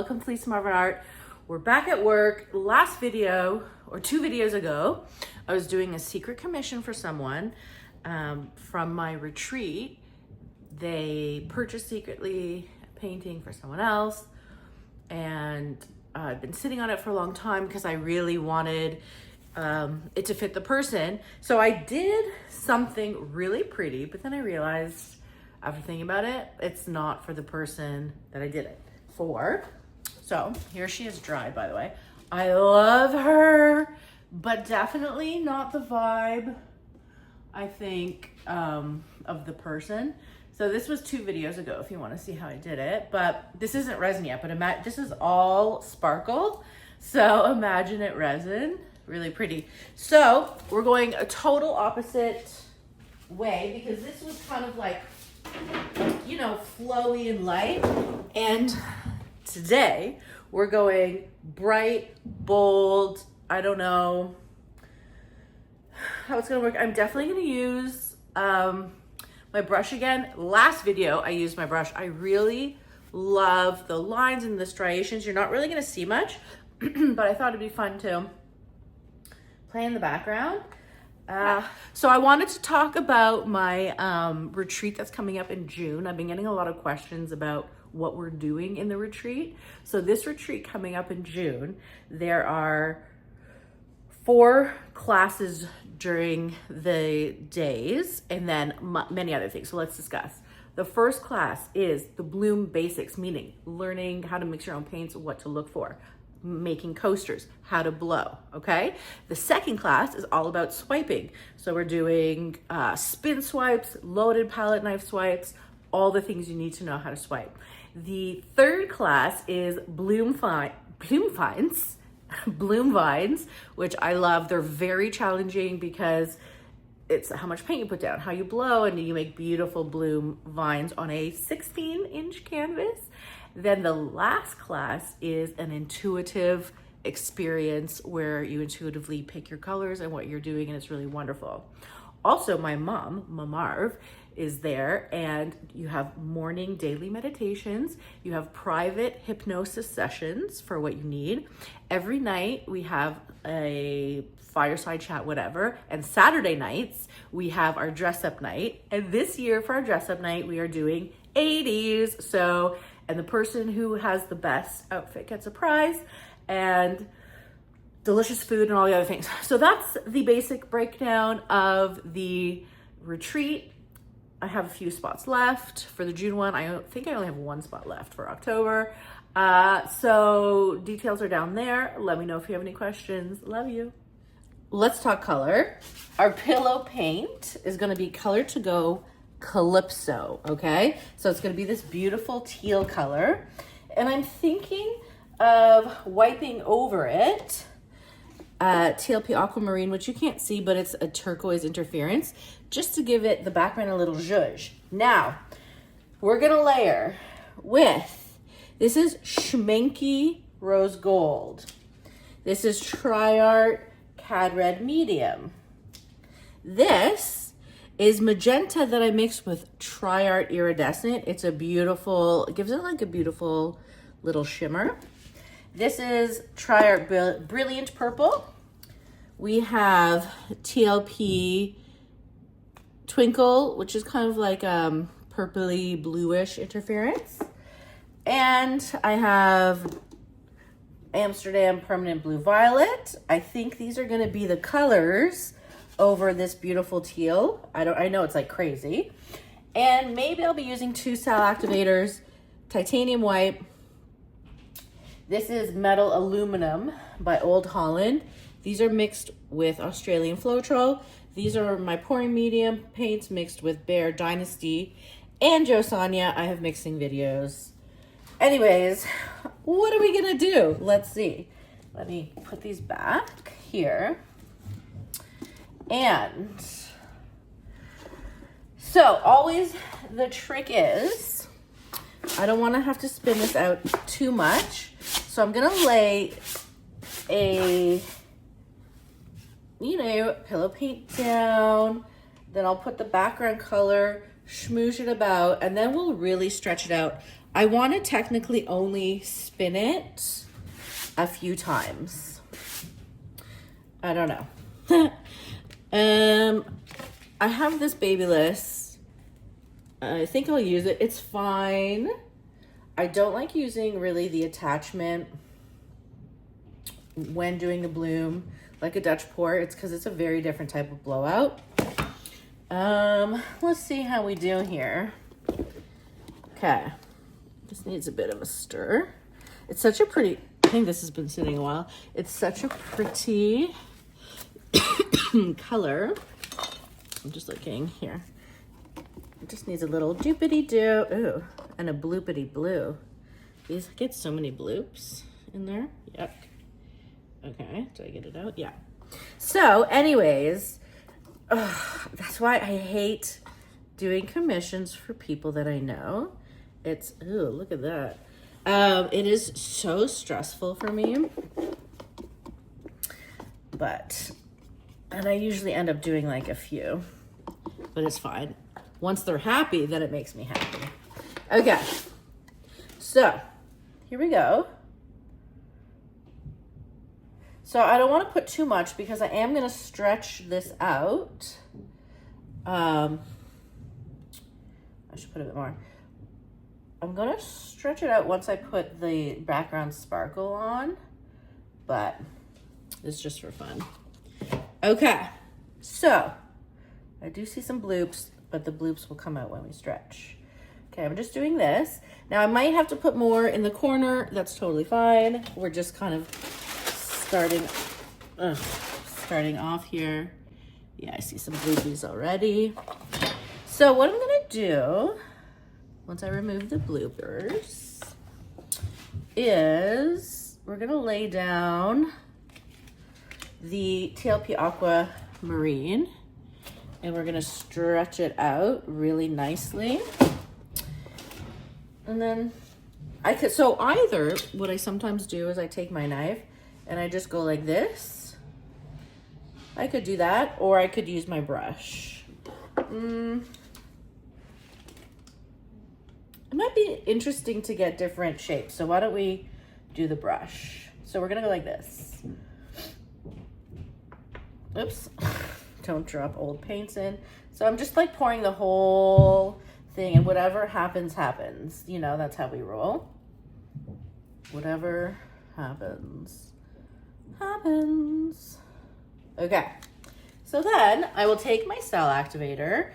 welcome please to Marvin Art. We're back at work. Last video, or 2 videos ago, I was doing a secret commission for someone from my retreat. They purchased secretly a painting for someone else, and I've been sitting on it for a long time because I really wanted it to fit the person. So I did something really pretty, but then I realized after thinking about it, it's not for the person that I did it for. So here she is dried, by the way. I love her, but definitely not the vibe, I think, of the person. So this was 2 videos ago if you want to see how I did it, but this isn't resin yet, but this is all sparkle. So imagine it resin, really pretty. So we're going a total opposite way because this was kind of like, you know, flowy and light. And today we're going bright, bold. I don't know how it's gonna work. I'm definitely gonna use my brush again. Last video I used my brush. I really love the lines and the striations. You're not really gonna see much, but I thought it'd be fun to play in the background. So I wanted to talk about my retreat that's coming up in June. I've been getting a lot of questions about what we're doing in the retreat. So this retreat coming up in June, there are 4 classes during the days and then many other things. So let's discuss. The first class is the Bloom Basics, meaning learning how to mix your own paints, what to look for, making coasters, how to blow, okay? The second class is all about swiping. So we're doing spin swipes, loaded palette knife swipes, all the things you need to know how to swipe. The third class is bloom vines, which I love. They're very challenging because it's how much paint you put down, how you blow, and you make beautiful bloom vines on a 16-inch canvas. Then the last class is an intuitive experience where you intuitively pick your colors and what you're doing, and it's really wonderful. Also, my mom, Marv, is there, and you have morning daily meditations. You have private hypnosis sessions for what you need. Every night we have a fireside chat, whatever, and Saturday nights we have our dress up night. And this year for our dress up night, we are doing 80s. So, and the person who has the best outfit gets a prize and delicious food and all the other things. So that's the basic breakdown of the retreat. I have a few spots left for the June one. I think I only have 1 spot left for October. So details are down there. Let me know if you have any questions. Love you. Let's talk color. Our pillow paint is gonna be Color to Go Calypso, okay? So it's gonna be this beautiful teal color. And I'm thinking of wiping over it TLP Aquamarine, which you can't see, but it's a turquoise interference, just to give it the background a little zhuzh. Now, we're gonna layer with, this is Schminky Rose Gold. This is TriArt Cad Red Medium. This is magenta that I mixed with TriArt Iridescent. It's a beautiful, it gives it like a beautiful little shimmer. This is TriArt Brilliant Purple. We have TLP Twinkle, which is kind of like purpley bluish interference. And I have Amsterdam Permanent Blue Violet. I think these are gonna be the colors over this beautiful teal. I know it's like crazy. And maybe I'll be using 2 Cell Activators, Titanium White. This is Metal Aluminum by Old Holland. These are mixed with Australian Floetrol. These are my pouring medium paints mixed with Bear Dynasty and Joe Sonia. I have mixing videos. Anyways, what are we gonna do? Let's see. Let me put these back here. And so always the trick is, I don't wanna have to spin this out too much. So I'm gonna lay a, pillow paint down. Then I'll put the background color smoosh it about, and then we'll really stretch it out. I want to technically only spin it a few times. I don't know. I have this Babyliss. I think I'll use it. It's fine. I don't like using really the attachment when doing the bloom like a Dutch pour. It's because it's a very different type of blowout. Let's see how we do here. Okay. This needs a bit of a stir. It's such a pretty, I think this has been sitting a while. It's such a pretty color. I'm just looking here. It just needs a little doopity-doo. Ooh, and a bloopity-blue. These get so many bloops in there. Yuck. Okay, did I get it out? Yeah. So anyways, that's why I hate doing commissions for people that I know. It's, ooh, look at that. It is so stressful for me. And I usually end up doing like a few, but it's fine. Once they're happy, then it makes me happy. Okay, so here we go. So I don't want to put too much because I am going to stretch this out. I should put a bit more. I'm going to stretch it out once I put the background sparkle on, but it's just for fun. Okay, so I do see some bloops, but the bloops will come out when we stretch. Okay, I'm just doing this. Now I might have to put more in the corner. That's totally fine. We're just kind of starting off here. Yeah, I see some bloopies already. So what I'm gonna do, once I remove the bloopers, is we're gonna lay down the TLP Aqua Marine, and we're gonna stretch it out really nicely. And then so either what I sometimes do is I take my knife and I just go like this. I could do that, or I could use my brush. It might be interesting to get different shapes. So why don't we do the brush? So we're gonna go like this. Oops, don't drop old paints in. So I'm just like pouring the whole thing, and whatever happens, happens. You know, that's how we roll. Whatever happens, happens. Okay, so then I will take my cell activator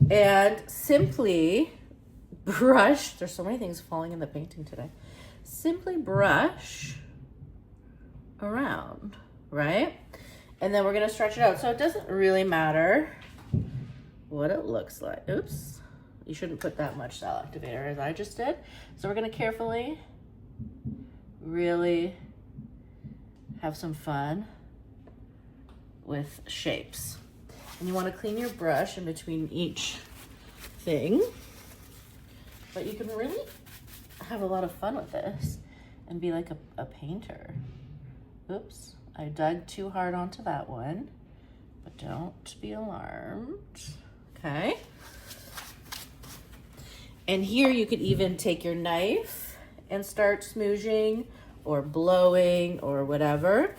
and simply brush. There's so many things falling in the painting today. Simply brush around, right? And then we're gonna stretch it out. So it doesn't really matter what it looks like. Oops, you shouldn't put that much cell activator as I just did. So we're gonna carefully, really have some fun with shapes. And you wanna clean your brush in between each thing. But you can really have a lot of fun with this and be like a painter. Oops, I dug too hard onto that one, but don't be alarmed, okay? And here you could even take your knife and start smooshing or blowing or whatever.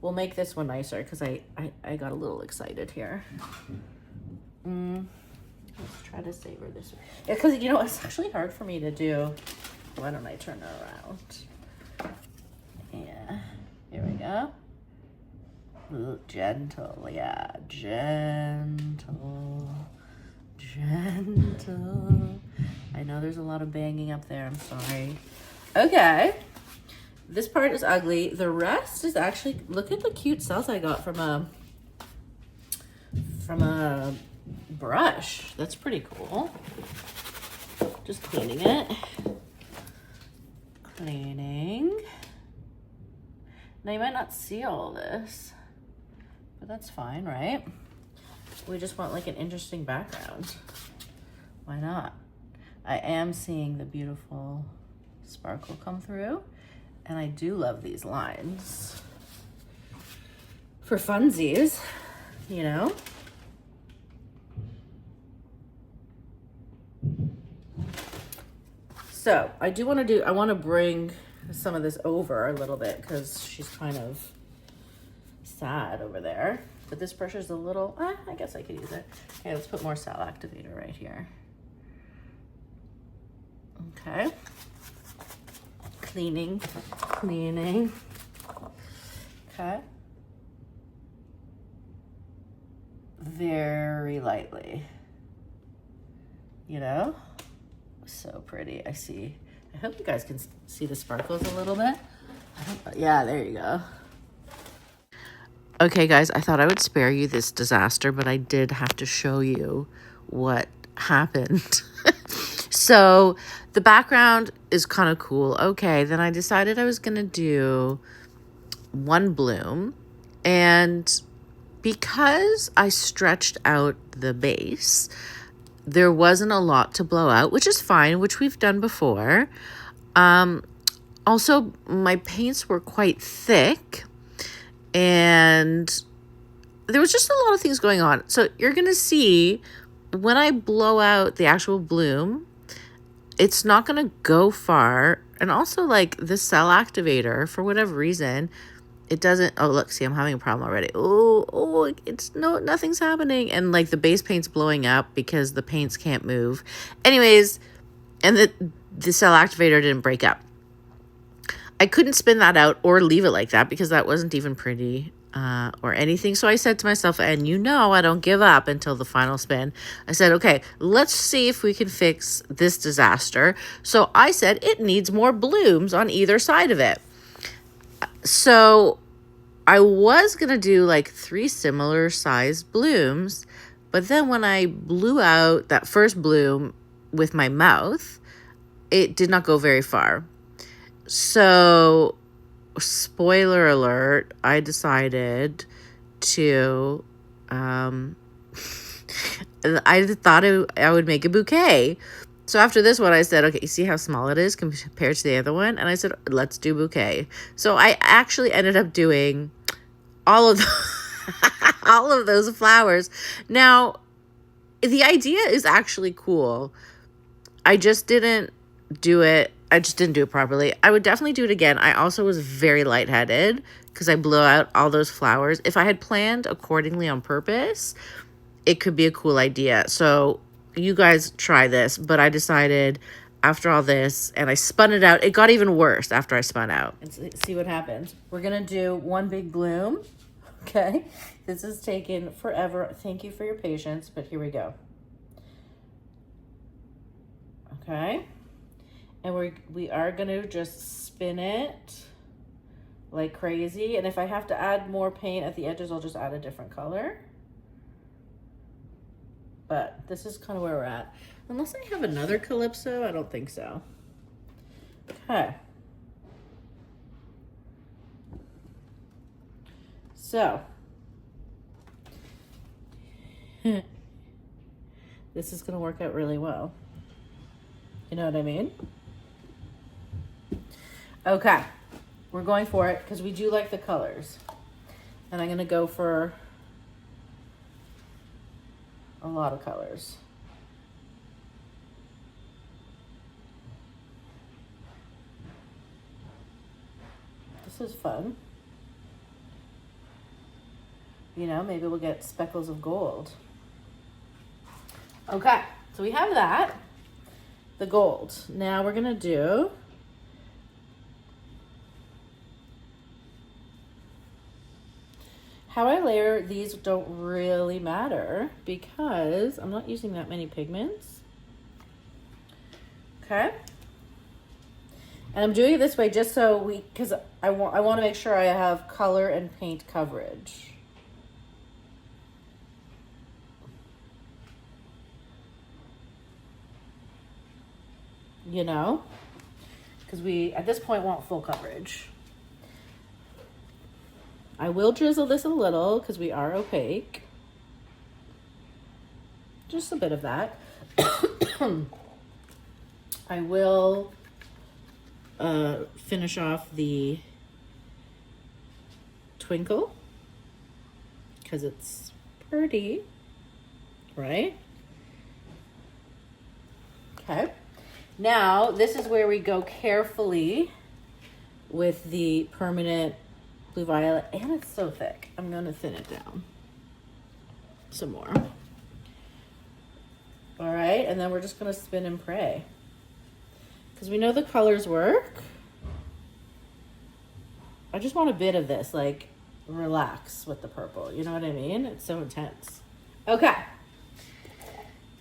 We'll make this one nicer because I got a little excited here. Let's try to savor this one. Yeah, because you know, it's actually hard for me to do. Why don't I turn it around? Yeah, here we go. Ooh, gentle, yeah, gentle, gentle. I know there's a lot of banging up there, I'm sorry. Okay, this part is ugly. The rest is actually, look at the cute cells I got from a brush. That's pretty cool. Just cleaning it. Cleaning. Now you might not see all this, but that's fine, right? We just want like an interesting background. Why not? I am seeing the beautiful sparkle come through, and I do love these lines. For funsies, you know? So I want to bring some of this over a little bit because she's kind of sad over there. But this brush is a little, I guess I could use it. Okay, let's put more Cell Activator right here. Okay. Cleaning. Okay. Very lightly. You know? So pretty. I hope you guys can see the sparkles a little bit. Yeah, there you go. Okay, guys, I thought I would spare you this disaster, but I did have to show you what happened. So the background is kind of cool. Okay, then I decided I was going to do one bloom. And because I stretched out the base, there wasn't a lot to blow out, which is fine, which we've done before. Also, my paints were quite thick. And there was just a lot of things going on. So you're going to see when I blow out the actual bloom, it's not going to go far. And also like the Cell Activator, for whatever reason, it doesn't, oh, look, see, I'm having a problem already. Oh, nothing's happening. And like the base paint's blowing up because the paints can't move. Anyways, and the Cell Activator didn't break up. I couldn't spin that out or leave it like that because that wasn't even pretty or anything. So I said to myself, and you know I don't give up until the final spin. I said, okay, let's see if we can fix this disaster. So I said it needs more blooms on either side of it. So I was going to do like 3 similar sized blooms. But then when I blew out that first bloom with my mouth, it did not go very far. So, spoiler alert, I decided to, I thought I would make a bouquet. So after this one, I said, okay, you see how small it is compared to the other one? And I said, let's do bouquet. So I actually ended up doing all of all of those flowers. Now, the idea is actually cool. I just didn't do it properly. I would definitely do it again. I also was very lightheaded because I blew out all those flowers. If I had planned accordingly on purpose, it could be a cool idea. So you guys try this, but I decided after all this, and I spun it out. It got even worse after I spun out. And see what happens. We're going to do one big bloom. Okay. This has taken forever. Thank you for your patience, but here we go. Okay. And we are going to just spin it like crazy. And if I have to add more paint at the edges, I'll just add a different color. But this is kind of where we're at. Unless I have another Calypso, I don't think so. Okay. So. This is going to work out really well. You know what I mean? Okay, we're going for it because we do like the colors. And I'm going to go for a lot of colors. This is fun. You know, maybe we'll get speckles of gold. Okay, so we have that, the gold. Now we're going to do how I layer these don't really matter because I'm not using that many pigments. Okay. And I'm doing it this way just so because I want to make sure I have color and paint coverage. You know, because we at this point want full coverage. I will drizzle this a little because we are opaque. Just a bit of that. I will finish off the twinkle because it's pretty, right? Okay. Now, this is where we go carefully with the permanent blue violet, and it's so thick. I'm gonna thin it down some more. All right, and then we're just gonna spin and pray. Because we know the colors work. I just want a bit of this, like, relax with the purple. You know what I mean? It's so intense. Okay.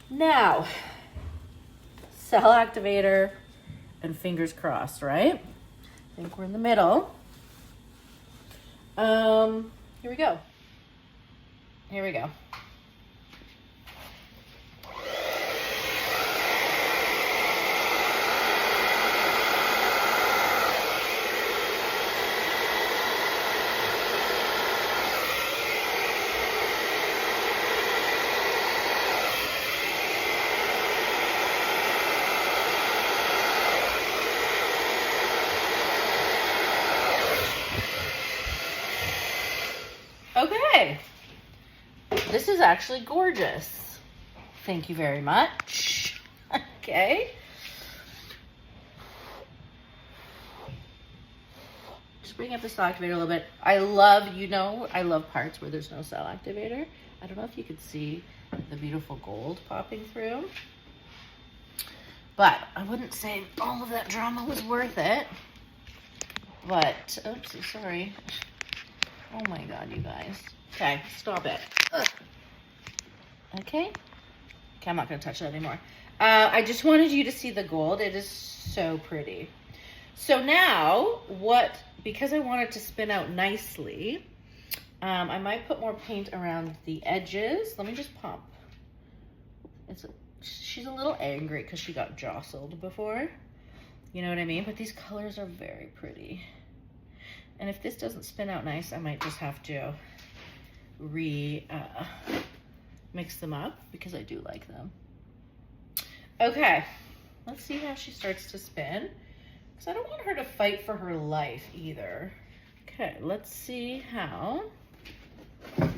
Now, cell activator and fingers crossed, right? I think we're in the middle. Here we go. Here we go. Okay, this is actually gorgeous. Thank you very much. Okay. Just bring up the cell activator a little bit. I love parts where there's no cell activator. I don't know if you could see the beautiful gold popping through, but I wouldn't say all of that drama was worth it. But, oops, sorry. Oh my God, you guys. Okay, stop it. Ugh. Okay, I'm not gonna touch that anymore. I just wanted you to see the gold. It is so pretty. So now, because I want it to spin out nicely, I might put more paint around the edges. Let me just pump. She's a little angry because she got jostled before. You know what I mean? But these colors are very pretty. And if this doesn't spin out nice, I might just have to mix them up because I do like them. Okay, let's see how she starts to spin, because I don't want her to fight for her life either. Okay, let's see how. The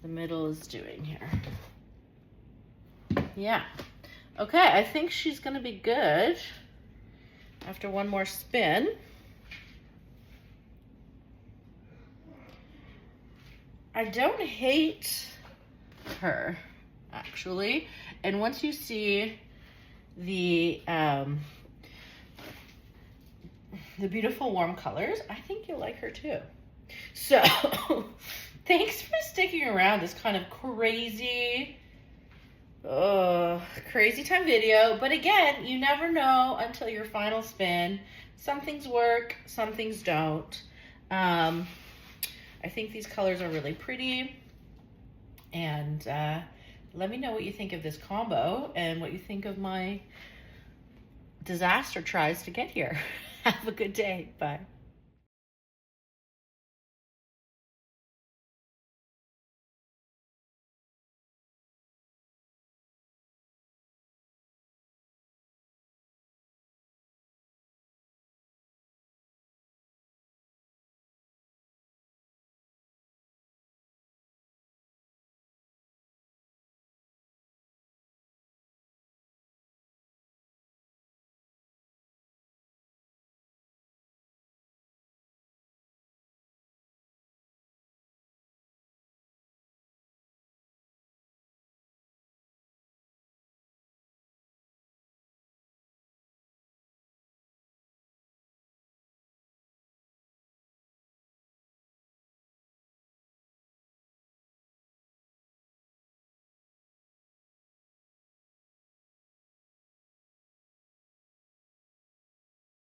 middle is doing here. Yeah. Okay, I think she's gonna be good. After one more spin. I don't hate her, actually. And once you see the beautiful warm colors, I think you'll like her too. So, thanks for sticking around this kind of crazy time video. But again, you never know until your final spin. Some things work, some things don't. I think these colors are really pretty. And let me know what you think of this combo and what you think of my disaster tries to get here. Have a good day. Bye.